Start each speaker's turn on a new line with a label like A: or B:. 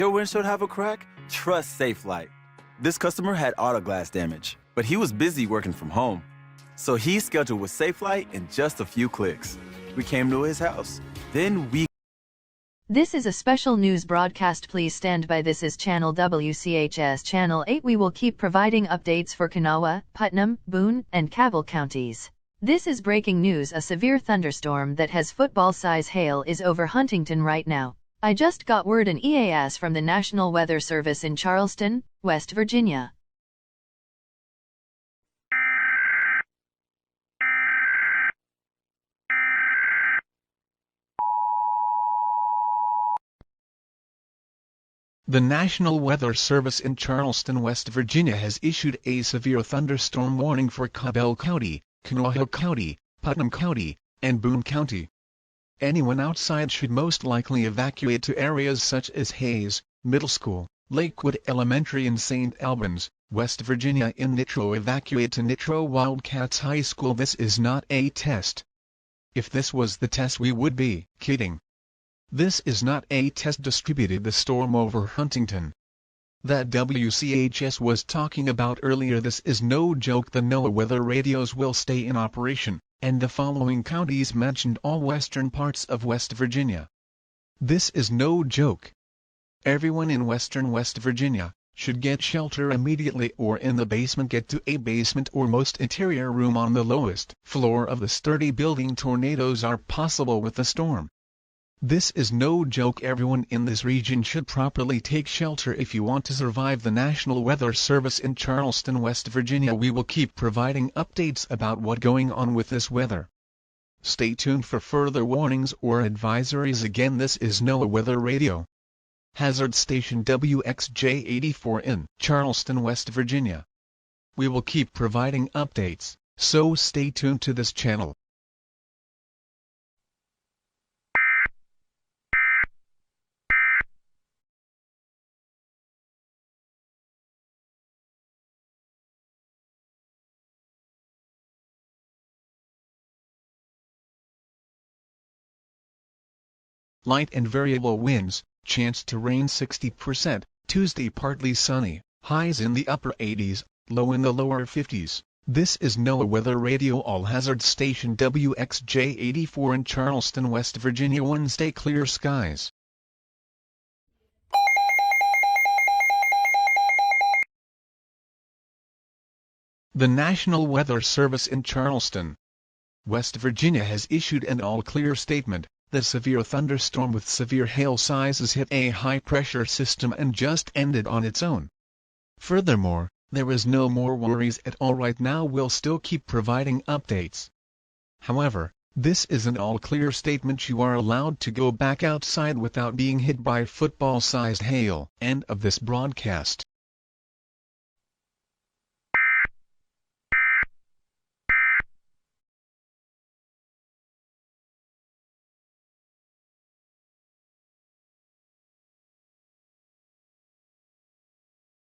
A: Your windshield have a crack? Trust Safelite. This customer had auto glass damage, but he was busy working from home. So he scheduled with Safelite in just a few clicks. We came to his house. Then we...
B: This is a special news broadcast. Please stand by. This is Channel WCHS Channel 8. We will keep providing updates for Kanawha, Putnam, Boone, and Cabell counties. This is breaking news. A severe thunderstorm that has football-size hail is over Huntington right now. I just got word an EAS from the National Weather Service in Charleston, West Virginia.
C: The National Weather Service in Charleston, West Virginia has issued a severe thunderstorm warning for Cabell County, Kanawha County, Putnam County, and Boone County. Anyone outside should most likely evacuate to areas such as Hayes Middle School, Lakewood Elementary and St. Albans, West Virginia. In Nitro, evacuate to Nitro Wildcats High School. This is not a test. If this was the test, we would be kidding. This is not a test. Distributed the storm over Huntington that WCHS was talking about earlier. This is no joke. The NOAA weather radios will stay in operation, and the following counties mentioned: all western parts of West Virginia. This is no joke. Everyone in western West Virginia should get shelter immediately, or in the basement. Get to a basement or most interior room on the lowest floor of the sturdy building. Tornadoes are possible with the storm. This is no joke. Everyone in this region should properly take shelter if you want to survive. The National Weather Service in Charleston, West Virginia. We will keep providing updates about what's going on with this weather. Stay tuned for further warnings or advisories. Again, this is NOAA Weather Radio. Hazard Station WXJ84 in Charleston, West Virginia. We will keep providing updates, so stay tuned to this channel. Light and variable winds, chance to rain 60%, Tuesday partly sunny, highs in the upper 80s, low in the lower 50s. This is NOAA Weather Radio. All hazard station WXJ84 in Charleston, West Virginia. Wednesday, clear skies. The National Weather Service in Charleston, West Virginia has issued an all-clear statement. The severe thunderstorm with severe hail sizes hit a high-pressure system and just ended on its own. Furthermore, there is no more worries at all right now. We'll still keep providing updates. However, this is an all-clear statement. You are allowed to go back outside without being hit by football-sized hail. End of this broadcast.